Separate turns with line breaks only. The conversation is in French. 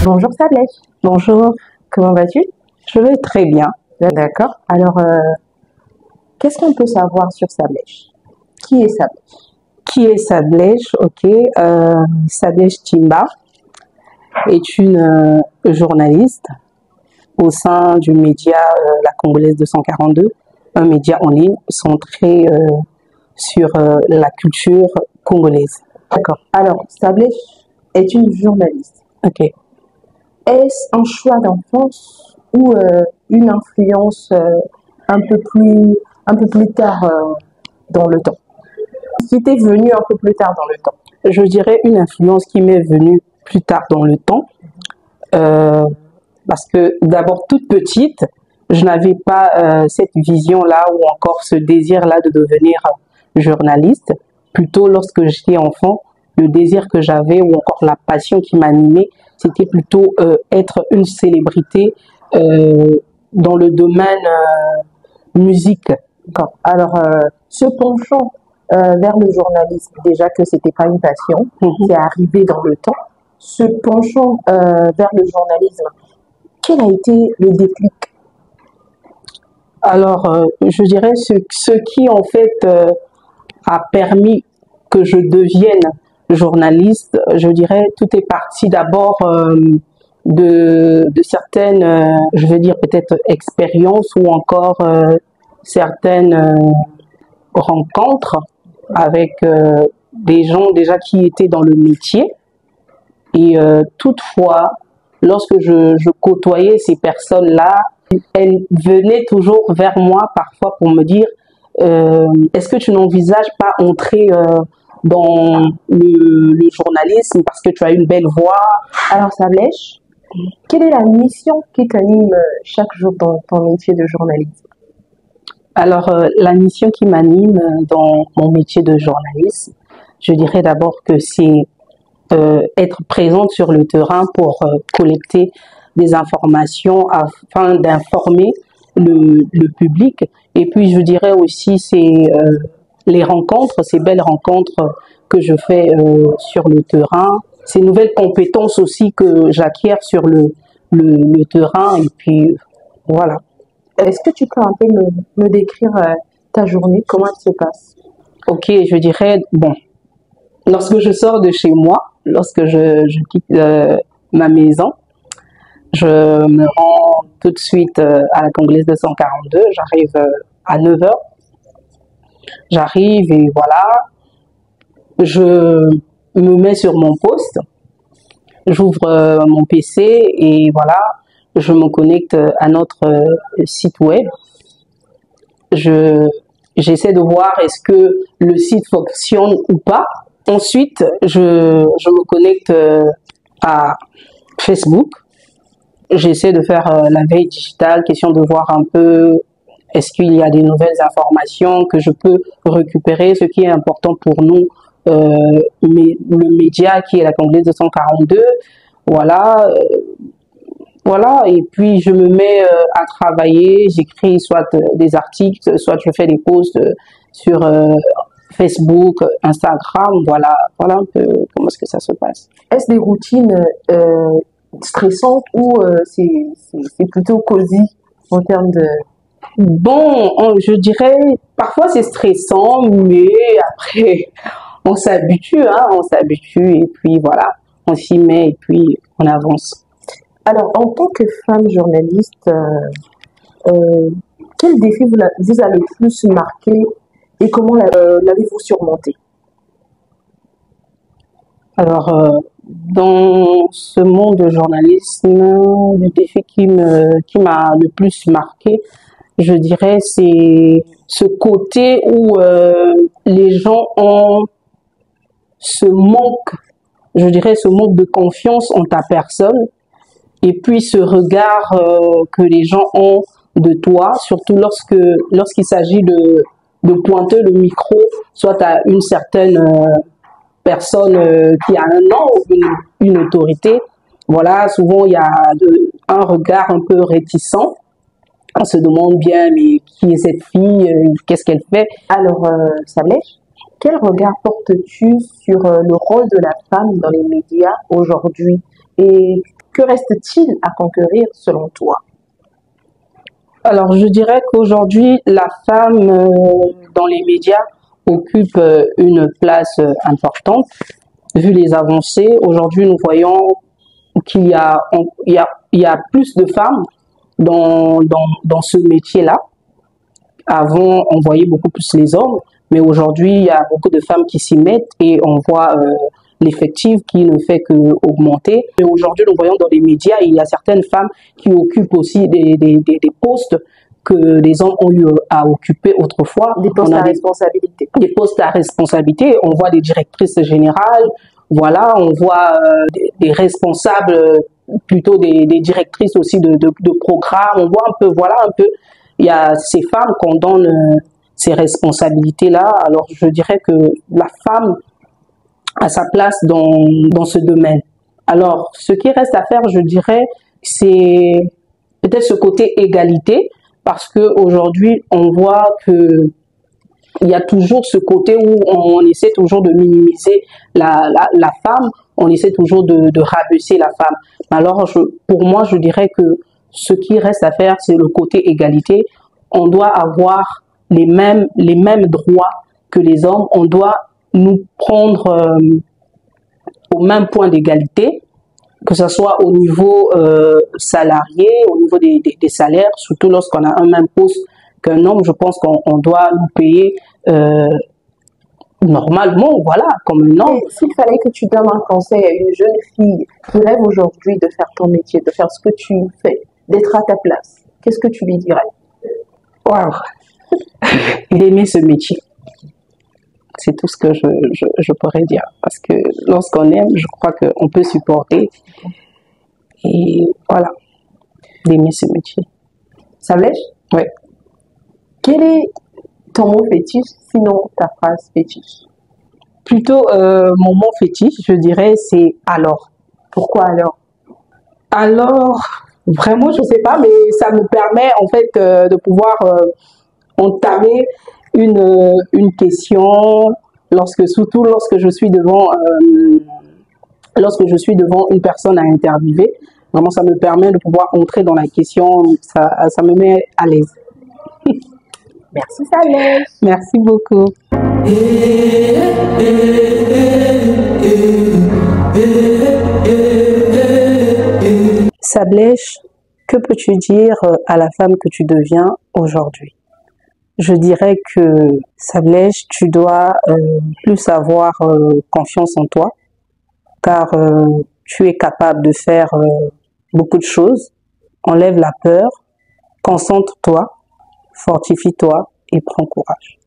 Bonjour Sablèche.
Bonjour,
Comment vas-tu?
je vais très bien.
D'accord. Alors, qu'est-ce qu'on peut savoir sur Sablèche? Qui est Sablèche?
Qui est Sadlej? Ok, Sadlej Timba est une journaliste au sein du média La Congolaise 242, un média en ligne centré sur la culture congolaise.
D'accord. Alors, Sablèche est une journaliste.
Ok.
Est-ce un choix d'enfance ou une influence un peu plus tard dans le temps? Qui t'est venue un peu plus tard dans le temps?
Je dirais une influence qui m'est venue plus tard dans le temps, euh, parce que d'abord toute petite, je n'avais pas cette vision-là ou encore ce désir-là de devenir journaliste. Plutôt lorsque j'étais enfant, le désir que j'avais ou encore la passion qui m'animait, c'était plutôt être une célébrité dans le domaine musique.
D'accord. Alors, ce penchant vers le journalisme, déjà que c'était pas une passion, c'est arrivé dans le temps. Ce penchant vers le journalisme, quel a été le déclic?
Alors, je dirais ce qui en fait a permis que je devienne journaliste, je dirais tout est parti d'abord de certaines, je veux dire peut-être expériences ou encore certaines rencontres avec des gens déjà qui étaient dans le métier. Et toutefois, lorsque je côtoyais ces personnes-là, elles venaient toujours vers moi parfois pour me dire est-ce que tu n'envisages pas entrer dans le journalisme parce que tu as une belle voix?
Alors, Sablèche, quelle est la mission qui t'anime chaque jour dans ton métier de journaliste?
Alors, la mission qui m'anime dans mon métier de journaliste, je dirais d'abord que c'est être présente sur le terrain pour collecter des informations afin d'informer le public. Et puis, je dirais aussi, c'est les rencontres, ces belles rencontres que je fais sur le terrain, ces nouvelles compétences aussi que j'acquiers sur le terrain. Et puis, voilà.
Est-ce que tu peux un peu me décrire ta journée, comment elle se passe?
Ok, je dirais, bon, lorsque je sors de chez moi, lorsque je quitte ma maison, je me rends tout de suite à la Congolaise 242, j'arrive à 9 heures. J'arrive et voilà, je me mets sur mon poste, j'ouvre mon PC et voilà, je me connecte à notre site web. J'essaie de voir est-ce que le site fonctionne ou pas. Ensuite, je me connecte à Facebook. J'essaie de faire la veille digitale, question de voir un peu est-ce qu'il y a des nouvelles informations que je peux récupérer, ce qui est important pour nous, mais le média qui est la Congolaise 242. Voilà, voilà, et puis je me mets à travailler, j'écris soit des articles, soit je fais des posts sur Facebook, Instagram, voilà, voilà un peu comment est-ce que ça se passe.
Est-ce des routines stressantes ou c'est plutôt cosy en termes de...
Bon, je dirais, parfois c'est stressant, mais après, on s'habitue, hein, on s'habitue, et puis voilà, on s'y met, et puis on avance.
Alors, en tant que femme journaliste, quel défi vous a le plus marqué et comment l'avez-vous surmonté?
Alors, dans ce monde de journalisme, le défi qui m'a le plus marqué, je dirais, c'est ce côté où les gens ont ce manque, je dirais, ce manque de confiance en ta personne, et puis ce regard que les gens ont de toi, surtout lorsqu'il s'agit de pointer le micro, soit à une certaine personne qui a un nom ou une autorité. Voilà, souvent il y a un regard un peu réticent. On se demande bien, mais qui est cette fille, qu'est-ce qu'elle fait?
Alors, Sablèche, quel regard portes-tu sur le rôle de la femme dans les médias aujourd'hui et Que reste-t-il à conquérir selon toi?
Alors, je dirais qu'aujourd'hui, la femme dans les médias occupe une place importante. Vu les avancées, aujourd'hui, nous voyons qu'il y a, il y a plus de femmes dans ce métier-là. Avant, on voyait beaucoup plus les hommes, mais aujourd'hui, il y a beaucoup de femmes qui s'y mettent et on voit l'effectif qui ne fait qu'augmenter. Et aujourd'hui, nous voyons dans les médias, il y a certaines femmes qui occupent aussi des postes que les hommes ont eu à occuper autrefois.
Des postes à responsabilité.
Des postes à responsabilité. On voit des directrices générales, voilà, on voit des responsables, plutôt des directrices aussi de programmes. On voit un peu, voilà, un peu, il y a ces femmes qu'on donne ces responsabilités-là. Alors, je dirais que la femme a sa place dans ce domaine. Alors, ce qui reste à faire, je dirais, c'est peut-être ce côté égalité, parce qu'aujourd'hui, on voit que il y a toujours ce côté où on essaie toujours de minimiser la femme, on essaie toujours de rabaisser la femme. Alors, pour moi, je dirais que ce qui reste à faire, c'est le côté égalité. On doit avoir les mêmes droits que les hommes. On doit nous prendre au même point d'égalité, que ce soit au niveau salarié, au niveau des salaires, surtout lorsqu'on a un même poste qu'un homme. Je pense qu'on doit nous payer normalement, voilà, comme un homme.
S'il fallait que tu donnes un conseil à une jeune fille qui rêve aujourd'hui de faire ton métier, de faire ce que tu fais, d'être à ta place, qu'est-ce que tu lui dirais?
Waouh, d'aimer ce métier. C'est tout ce que je pourrais dire. Parce que lorsqu'on aime, je crois qu'on peut supporter. Et voilà, d'aimer ce métier.
Sablèche?
Oui.
Quel est ton mot fétiche, sinon ta phrase fétiche?
Plutôt, mon mot fétiche, je dirais, c'est alors.
Pourquoi alors?
Alors, vraiment, je ne sais pas, mais ça me permet en fait de pouvoir entamer une question surtout lorsque je suis devant une personne à interviewer. Vraiment, ça me permet de pouvoir entrer dans la question, ça me met à l'aise.
Merci Sablèche.
Merci beaucoup. Sablèche, que peux-tu dire à la femme que tu deviens aujourd'hui? Je dirais que, Sablèche, tu dois plus avoir confiance en toi, car tu es capable de faire beaucoup de choses. Enlève la peur, concentre-toi, fortifie-toi et prends courage.